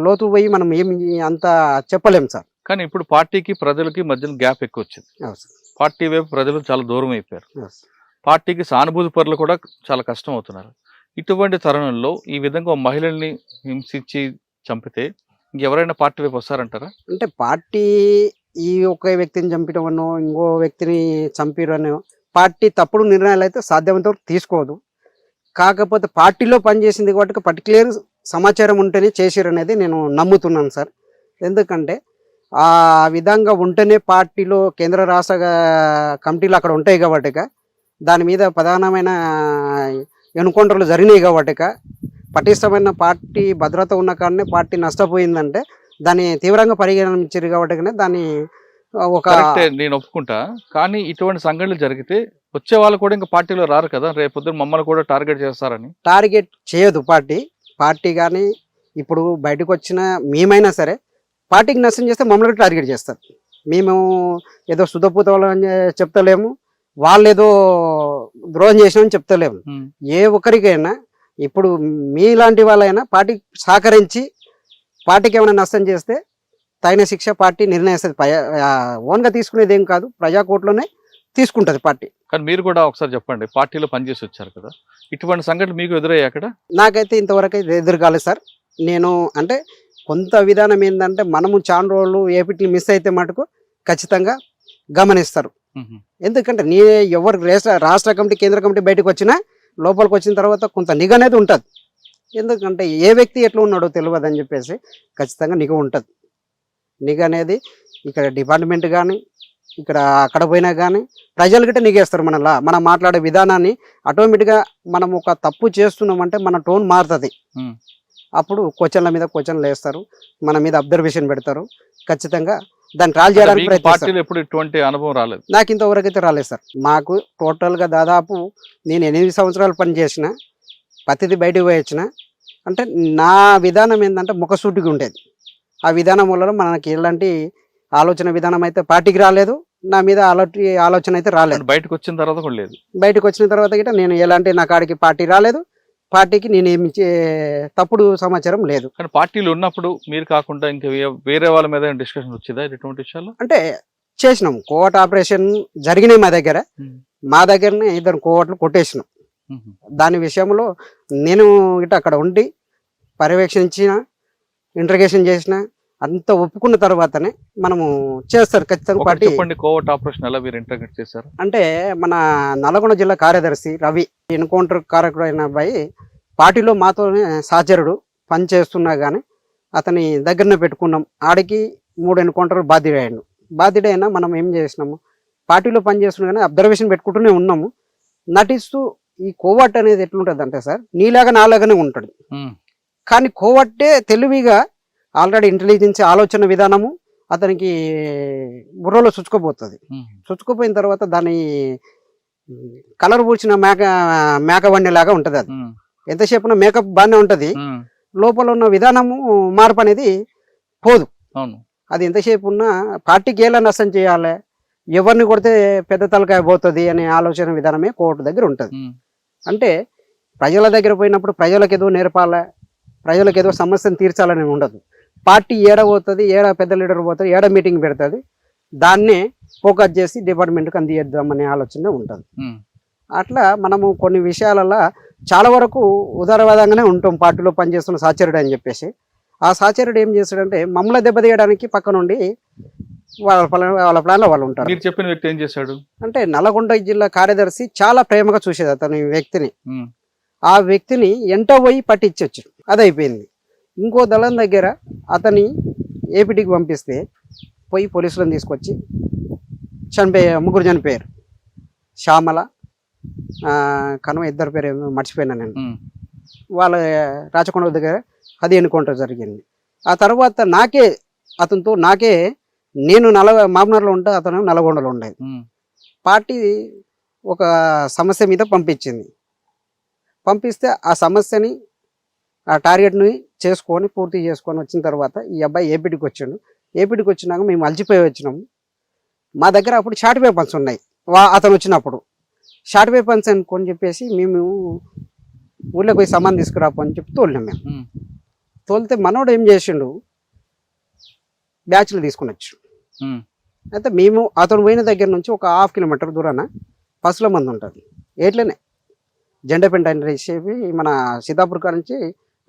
లోతు పోయి మనం ఏమి అంత చెప్పలేం సార్. కానీ ఇప్పుడు పార్టీకి ప్రజలకి మధ్యన గ్యాప్ ఎక్కువ వచ్చింది. పార్టీ వైపు ప్రజలు చాలా దూరం అయిపోయారు. పార్టీకి సానుభూతి పరులు కూడా చాలా కష్టం అవుతున్నారు. ఇటువంటి తరుణంలో ఈ విధంగా మహిళల్ని హింసించి చంపితే ఎవరైనా పార్టీ వైపు వస్తారంటారా? అంటే పార్టీ ఈ ఒక్క వ్యక్తిని చంపడమనో ఇంకో వ్యక్తిని చంపిరనో పార్టీ తప్పుడు నిర్ణయాలు అయితే సాధ్యమైనంత వరకు తీసుకోదు. కాకపోతే పార్టీలో పనిచేసింది కాబట్టి పర్టికులర్ సమాచారం ఉంటేనే చేసిరు అనేది నేను నమ్ముతున్నాను సార్. ఎందుకంటే ఆ విధంగా ఉంటేనే పార్టీలో కేంద్ర రాష్ట్ర కమిటీలు అక్కడ ఉంటాయి కాబట్టి దాని మీద ప్రధానమైన ఎన్కౌంటర్లు జరిగినాయి కాబట్టి పటిష్టమైన పార్టీ భద్రత ఉన్న కాడనే పార్టీ నష్టపోయిందంటే దాన్ని తీవ్రంగా పరిగణించారు కాబట్టి దాన్ని ఒక నేను ఒప్పుకుంటా. కానీ ఇటువంటి సంఘటనలు జరిగితే వచ్చే వాళ్ళు కూడా ఇంకా పార్టీలో రారు కదా, రేపు మమ్మల్ని కూడా టార్గెట్ చేస్తారని. టార్గెట్ చేయదు పార్టీ కానీ ఇప్పుడు బయటకు వచ్చిన మేమైనా సరే పార్టీకి నష్టం చేస్తే మమ్మల్ని టార్గెట్ చేస్తారు. మేము ఏదో శుద్ధపూత వాళ్ళని చెప్తలేము, వాళ్ళు ఏదో ద్రోహం చేసినామని చెప్తలేము. ఏ ఒక్కరికైనా ఇప్పుడు మీలాంటి వాళ్ళైనా పార్టీకి సహకరించి పార్టీకి ఏమైనా నష్టం చేస్తే తగిన శిక్ష పార్టీ నిర్ణయిస్తుంది. ఓన్గా తీసుకునేది ఏం కాదు, ప్రజాకోర్టులోనే తీసుకుంటుంది పార్టీ. కానీ మీరు కూడా ఒకసారి చెప్పండి, పార్టీలో పనిచేసి వచ్చారు కదా, ఇటువంటి సంఘటన మీకు ఎదురయ్యాయి అక్కడ? నాకైతే ఇంతవరకు అయితే ఎదురు కాలేదు సార్. నేను అంటే కొంత విధానం ఏంటంటే మనము చాలా రోజులు ఏపీటీ మిస్ అయితే మటుకు ఖచ్చితంగా గమనిస్తారు. ఎందుకంటే ఎవరు రాష్ట్ర కమిటీ కేంద్ర కమిటీ బయటకు వచ్చినా లోపలికి వచ్చిన తర్వాత కొంత నిఘా అనేది ఉంటుంది. ఎందుకంటే ఏ వ్యక్తి ఎట్లా ఉన్నాడో తెలియదు అని చెప్పేసి ఖచ్చితంగా నిఘా ఉంటుంది. నిఘా అనేది ఇక్కడ డిపార్ట్మెంట్ కానీ ఇక్కడ అక్కడ పోయినా కానీ ప్రజలు గిట్ట నిఘేస్తారు. మనం మాట్లాడే విధానాన్ని ఆటోమేటిక్గా మనం ఒక తప్పు చేస్తున్నామంటే మన టోన్ మారుతుంది. అప్పుడు క్వశ్చన్ల మీద క్వశ్చన్లు వేస్తారు, మన మీద అబ్జర్వేషన్ పెడతారు. ఖచ్చితంగా దాన్ని ట్రాల్ చేయడానికి పార్టీలో ఎప్పుడు ఇటువంటి అనుభవం రాలేదు నాకు, ఇంతవరకు అయితే రాలేదు సార్. మాకు టోటల్గా దాదాపు నేను 8 సంవత్సరాలు పనిచేసిన, ప్రతిదీ బయటకు పోయి వచ్చిన. అంటే నా విధానం ఏంటంటే ముఖసూటిగా ఉండేది. ఆ విధానం వల్ల మనకి ఎలాంటి ఆలోచన విధానం అయితే పార్టీకి రాలేదు, నా మీద ఆలోచన అయితే రాలేదు. బయటకు వచ్చిన తర్వాత కూడా లేదు. బయటకు వచ్చిన తర్వాత గిట్ట నేను ఎలాంటి నా కాడికి పార్టీ రాలేదు, పార్టీకి నేను ఏమి తప్పుడు సమాచారం లేదు. కానీ పార్టీలు ఉన్నప్పుడు మీరు కాకుండా ఇంకా వేరే వాళ్ళ మీద డిస్కషన్ వచ్చిందా ఇటువంటి విషయాలు? అంటే చేసినాం, కోవర్ట్ ఆపరేషన్ జరిగినాయి మా దగ్గరనే 2 కోవర్ట్లు కొట్టేసినాం. దాని విషయంలో నేను ఇట్లా అక్కడ ఉండి పర్యవేక్షించిన, ఇంటర్గేషన్ చేసిన, అంత ఒప్పుకున్న తర్వాతనే మనము చేస్తారు ఖచ్చితంగా ఒకటి పార్టీ. చెప్పండి, కోవర్ట్ ఆపరేషన్ ఎలా మీరు ఇంటర్గేట్ చేశారు? అంటే మన నల్గొండ జిల్లా కార్యదర్శి రవి ఎన్కౌంటర్ కారకుడు అయిన అబ్బాయి పార్టీలో మాతోనే సహచరుడు పని చేస్తున్నా కానీ అతని దగ్గరనే పెట్టుకున్నాం. ఆడికి 3 ఎన్కౌంటర్లు బాధ్యుడైనా మనం ఏం చేసినాము, పార్టీలో పని చేస్తున్నా కానీ అబ్జర్వేషన్ పెట్టుకుంటూనే ఉన్నాము. నటిస్తూ ఈ కోవర్ట్ అనేది ఎట్లుంటుంది అంటే సార్, నీలాగా నాలాగానే ఉంటాడు. కానీ కోవర్టే తెలివిగా ఆల్రెడీ ఇంటెలిజెన్స్ ఆలోచన విధానము అతనికి బుర్రలో చుచ్చుకోపోతుంది. చుచ్చుకుపోయిన తర్వాత దాని కలర్ పూసిన మేక వండిలాగా ఉంటుంది. అది ఎంతసేపున మేకప్ బాగానే ఉంటుంది, లోపల ఉన్న విధానము మార్పు అనేది పోదు. అది ఎంతసేపు ఉన్నా పార్టీకి ఎలా నష్టం చేయాలి, ఎవరిని కొడితే పెద్ద తలకాయ పోతుంది అనే ఆలోచన విధానమే కోర్టు దగ్గర ఉంటుంది. అంటే ప్రజల దగ్గర పోయినప్పుడు ప్రజలకు ఏదో నేర్పాలి, ప్రజలకు ఏదో సమస్యను తీర్చాలని ఉండదు. పార్టీ ఏడ పోతుంది, ఏడ పెద్ద లీడర్ పోతుంది, ఏడ మీటింగ్ పెడుతుంది, దాన్నే ఫోకస్ చేసి డిపార్ట్మెంట్కి అందిద్దామనే ఆలోచన ఉంటుంది. అట్లా మనము కొన్ని విషయాలలో చాలా వరకు ఉదారవాదంగానే ఉంటాం. పార్టీలో పనిచేస్తున్న సహచరుడు అని చెప్పేసి ఆ సహచరుడు ఏం చేస్తాడంటే మమ్మల్ని దెబ్బతీయడానికి పక్క నుండి వాళ్ళ ప్లాన్లో వాళ్ళు ఉంటారు. మీరు చెప్పిన వ్యక్తి ఏం చేశాడు అంటే నల్గొండ జిల్లా కార్యదర్శి చాలా ప్రేమగా చూసేది అతని వ్యక్తిని. ఆ వ్యక్తిని ఎంట పోయి పట్టించొచ్చు, అది అయిపోయింది. ఇంకో దళం దగ్గర అతని ఏపీటీకి పంపిస్తే పోయి పోలీసులను తీసుకొచ్చి ముగ్గురు చనిపోయారు. శ్యామల, కనుమ, ఇద్దరు పేరు మర్చిపోయినా నేను. వాళ్ళ రాచకొండ దగ్గర అది ఎన్కౌంటర్ జరిగింది. ఆ తర్వాత అతనితో నేను మామూలులో ఉంటే అతను నల్గొండలో ఉండేది. పార్టీ ఒక సమస్య మీద పంపిస్తే ఆ సమస్యని ఆ టార్గెట్ని పూర్తి చేసుకొని వచ్చిన తర్వాత ఈ అబ్బాయి ఏపీటీకి వచ్చాడు. ఏపీటీకి వచ్చినాక మేము అలసిపోయి వచ్చినాము. మా దగ్గర అప్పుడు షార్ట్ పేపర్స్ ఉన్నాయి. అతను వచ్చినప్పుడు షార్ట్ పేపర్స్ అనుకొని చెప్పేసి మేము ఊళ్ళోకి పోయి సామాన్ తీసుకురాపు అని చెప్పి తోలినాం. మేము తోలితే మనోడు ఏం చేసిండు, బ్యాచ్లు తీసుకుని వచ్చు. అయితే మేము అతను పోయిన దగ్గర నుంచి ఒక 1/2 కిలోమీటర్ దూరాన పసుల మంది ఉంటుంది. ఏట్లనే జెండాపెంట చెప్పి మన సీతాపూర్ కాడ నుంచి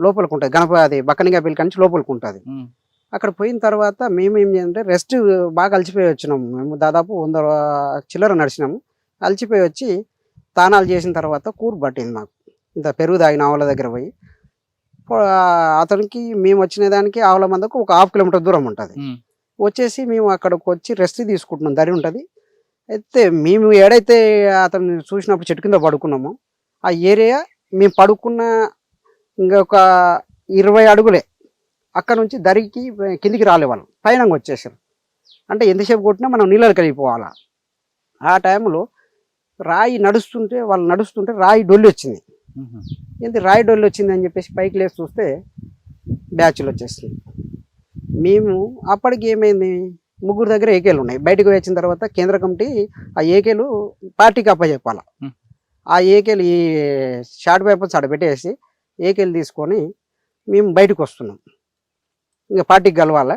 లోపలికి ఉంటుంది, గణపతి బక్కనిగా కాడ నుంచి లోపలికి ఉంటుంది. అక్కడ పోయిన తర్వాత మేము ఏం చేయాలంటే రెస్ట్ బాగా అలసిపోయి వచ్చినాము. మేము దాదాపు 100 చిల్లర నడిచినాము. అలసిపోయి వచ్చి తానాలు చేసిన తర్వాత కూరు పట్టింది మాకు. ఇంత పెరుగు తాగిన ఆవుల దగ్గర పోయి అతనికి మేము వచ్చిన దానికి ఆవుల మందకు ఒక 1/2 కిలోమీటర్ దూరం ఉంటుంది. వచ్చేసి మేము అక్కడికి వచ్చి రెస్ట్ తీసుకుంటున్నాం, దరి ఉంటుంది. అయితే మేము ఏడైతే అతను చూసినప్పుడు చెట్టు కింద పడుకున్నామో ఆ ఏరియా మేము పడుకున్న ఇంకొక 20 అడుగులే అక్కడ నుంచి దరికి కిందికి రాలేవాళ్ళం, పైన వచ్చేసారు. అంటే ఎంతసేపు కొట్టినా మనం నీళ్ళకి వెళ్ళిపోవాలా. ఆ టైంలో వాళ్ళు నడుస్తుంటే రాయి డొల్లి వచ్చింది. రాయి డొల్లి వచ్చింది అని చెప్పేసి పైకి లేచి చూస్తే బ్యాచ్లు వచ్చేసింది. మేము అప్పటికి ఏమైంది, 3 దగ్గర ఏకేలు ఉన్నాయి. బయటకు వచ్చిన తర్వాత కేంద్ర కమిటీ ఆ ఏకేలు పార్టీకి అప్పచెప్పాలి. ఆ ఏకేలు ఈ షార్ట్ పేపర్స్ ఆడ పెట్టేసి ఏకేలు తీసుకొని మేము బయటకు వస్తున్నాం. ఇంకా పార్టీకి కలవాలి.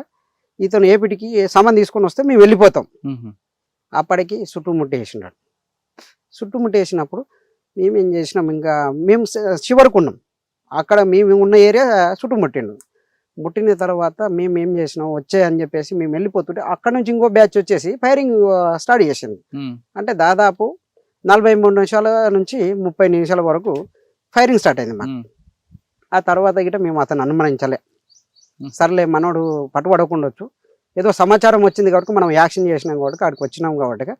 ఇతను ఏపీటీకి సామాన్ తీసుకొని వస్తే మేము వెళ్ళిపోతాం. అప్పటికి చుట్టుముట్టేసినాడు. చుట్టుముట్టేసినప్పుడు మేమేం చేసినాం, ఇంకా మేము చివరకు ఉన్నాం. అక్కడ మేము ఉన్న ఏరియా చుట్టుముట్టిండు. ముట్టిన తర్వాత మేము ఏం చేసినాం, వచ్చాయని చెప్పేసి మేము వెళ్ళిపోతుంటే అక్కడ నుంచి ఇంకో బ్యాచ్ వచ్చేసి ఫైరింగ్ స్టార్ట్ చేసింది. అంటే దాదాపు 43 నిమిషాల నుంచి 30 నిమిషాల వరకు ఫైరింగ్ స్టార్ట్ అయింది మాకు. ఆ తర్వాత గిట్ట మేము అతను అనుమానించలే. సర్లే మనోడు పట్టుబడకుండొచ్చు, ఏదో సమాచారం వచ్చింది కాబట్టి మనం యాక్షన్ చేసినాం కాబట్టి అక్కడికి వచ్చినాం కాబట్టి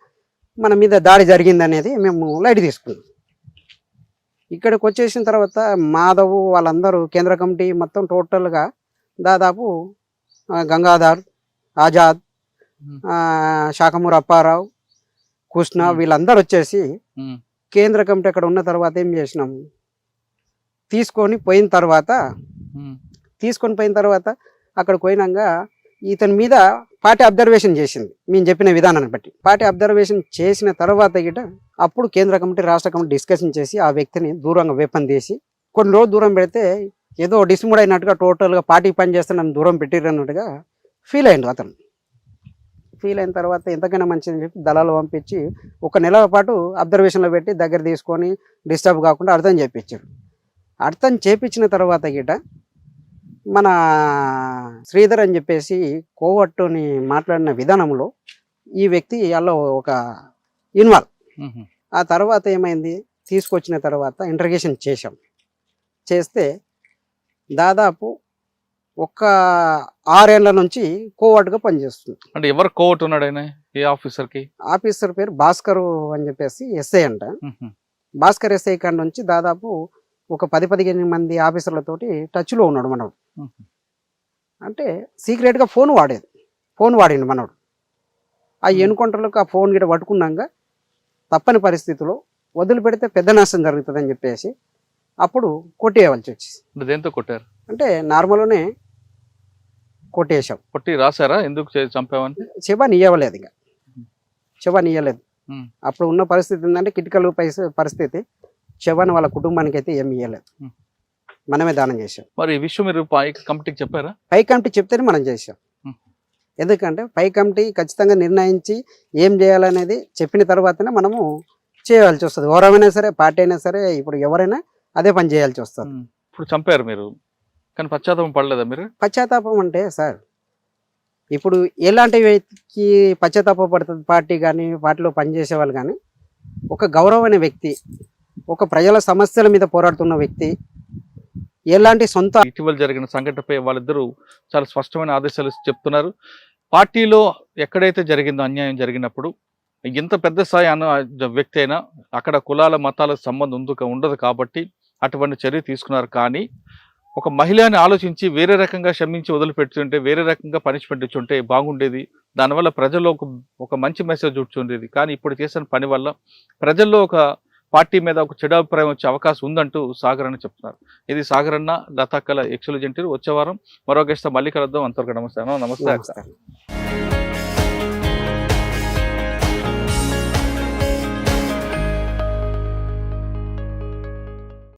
మన మీద దాడి జరిగింది అనేది మేము లైట్ తీసుకున్నాం. ఇక్కడికి వచ్చేసిన తర్వాత మాధవ్ వాళ్ళందరూ కేంద్ర కమిటీ మొత్తం టోటల్గా దాదాపు గంగాధర్, ఆజాద్, శాఖమూరు అప్పారావు, కృష్ణ వీళ్ళందరూ వచ్చేసి కేంద్ర కమిటీ అక్కడ ఉన్న తర్వాత ఏం చేసినాం, తీసుకొని పోయిన తర్వాత అక్కడికి పోయినాక ఇతని మీద పార్టీ అబ్జర్వేషన్ చేసింది. మేము చెప్పిన విధానాన్ని బట్టి పార్టీ అబ్జర్వేషన్ చేసిన తర్వాత గిట అప్పుడు కేంద్ర కమిటీ రాష్ట్ర కమిటీ డిస్కషన్ చేసి ఆ వ్యక్తిని దూరంగా వేపన్ తీసి కొన్ని రోజులు దూరం పెడితే ఏదో డిస్మూడ్ అయినట్టుగా టోటల్గా పార్టీకి పని చేస్తే నన్ను దూరం పెట్టిరన్నట్టుగా ఫీల్ అయ్యిండు. అతను ఫీల్ అయిన తర్వాత ఎంతకైనా మంచిదని చెప్పి దళాలు పంపించి 1 నెల పాటు అబ్జర్వేషన్లో పెట్టి దగ్గర తీసుకొని డిస్టర్బ్ కాకుండా అర్థం చేయించారు. అర్థం చేయించిన తర్వాత గిట మన శ్రీధర్ అని చెప్పేసి కోవట్టుని మాట్లాడిన విధానంలో ఈ వ్యక్తి అలా ఒక ఇన్వాల్వ్. ఆ తర్వాత ఏమైంది, తీసుకొచ్చిన తర్వాత ఇంటర్గేషన్ చేస్తే దాదాపు ఒక 6 ఏళ్ల నుంచి కోవర్ట్గా పనిచేస్తుంది. అంటే ఎవరు కోవట్ ఉన్నాడు ఆయన, ఏ ఆఫీసర్కి? ఆఫీసర్ పేరు భాస్కర్ అని చెప్పేసి ఎస్ఐ అంట. భాస్కర్ ఎస్ఐ కాడ నుంచి దాదాపు ఒక 10-15 మంది ఆఫీసర్లతోటి టచ్లో ఉన్నాడు మనోడు. అంటే సీక్రెట్గా ఫోన్ వాడిండు మనోడు. ఆ ఎన్కౌంటర్లకు ఆ ఫోన్ గిట పట్టుకున్నాక తప్పని పరిస్థితిలో వదిలిపెడితే పెద్ద నష్టం జరుగుతుందని చెప్పేసి అప్పుడు కొట్టేయవలసి వచ్చింది. దేంతో కొట్టారు అంటే నార్మల్గానే కొట్టేశాం. కొట్టి రాశారా ఎందుకు చంపామని? శవాన్ని ఇవ్వలేదు, ఇక శవాన్ని ఇవ్వలేదు. అప్పుడు ఉన్న పరిస్థితి ఏంటంటే కిటికలు పరిస్థితి, శవాన్ని వాళ్ళ కుటుంబానికి అయితే ఏమి ఇవ్వలేదు, మనమే దానం చేసాం. మరి ఈ విషయం మీరు పై కమిటీకి చెప్పారా? పై కమిటీ చెప్తేనే మనం చేసాం. ఎందుకంటే పై కమిటీ ఖచ్చితంగా నిర్ణయించి ఏం చేయాలనేది చెప్పిన తర్వాతనే మనము చేయవలసి వస్తుంది. ఎవరైనా సరే, పార్టీ అయినా సరే, ఇప్పుడు ఎవరైనా అదే పని చేయాల్సి వస్తుంది. ఇప్పుడు చంపారు మీరు, కానీ పశ్చాత్తాపం పడలేదా మీరు? పశ్చాత్తాపం అంటే సార్, ఇప్పుడు ఎలాంటి వ్యక్తికి పశ్చాత్తాపం పడుతుంది? పార్టీ కానీ, పార్టీలో పనిచేసే వాళ్ళు కానీ, ఒక గౌరవమైన వ్యక్తి, ఒక ప్రజల సమస్యల మీద పోరాడుతున్న వ్యక్తి, ఎలాంటి సొంత ఇటీవల జరిగిన సంఘటనపై వాళ్ళిద్దరూ చాలా స్పష్టమైన ఆదేశాలు చెప్తున్నారు. పార్టీలో ఎక్కడైతే జరిగిందో అన్యాయం జరిగినప్పుడు ఎంత పెద్ద స్థాయి అన్న వ్యక్తి అయినా అక్కడ కులాల మతాలకు సంబంధం ఉండదు కాబట్టి అటువంటి చర్య తీసుకున్నారు. కానీ ఒక మహిళని ఆలోచించి వేరే రకంగా క్షమించి వదిలిపెడుతుంటే, వేరే రకంగా పనిష్మెంట్ ఇచ్చుంటే బాగుండేది. దానివల్ల ప్రజల్లో ఒక మంచి మెసేజ్ ఉండేది. కానీ ఇప్పుడు చేసిన పని వల్ల ప్రజల్లో ఒక పార్టీ మీద ఒక చెడు అభిప్రాయం వచ్చే అవకాశం ఉందంటూ సాగర్ అని చెప్తున్నారు. ఇది సాగర్ అన్న లతాక్కల ఎక్సలెంట్. వచ్చే వారం మరో గెస్ట్ మళ్ళీ కలుద్దాం. అంతవరకు నమస్తే. నమస్తే.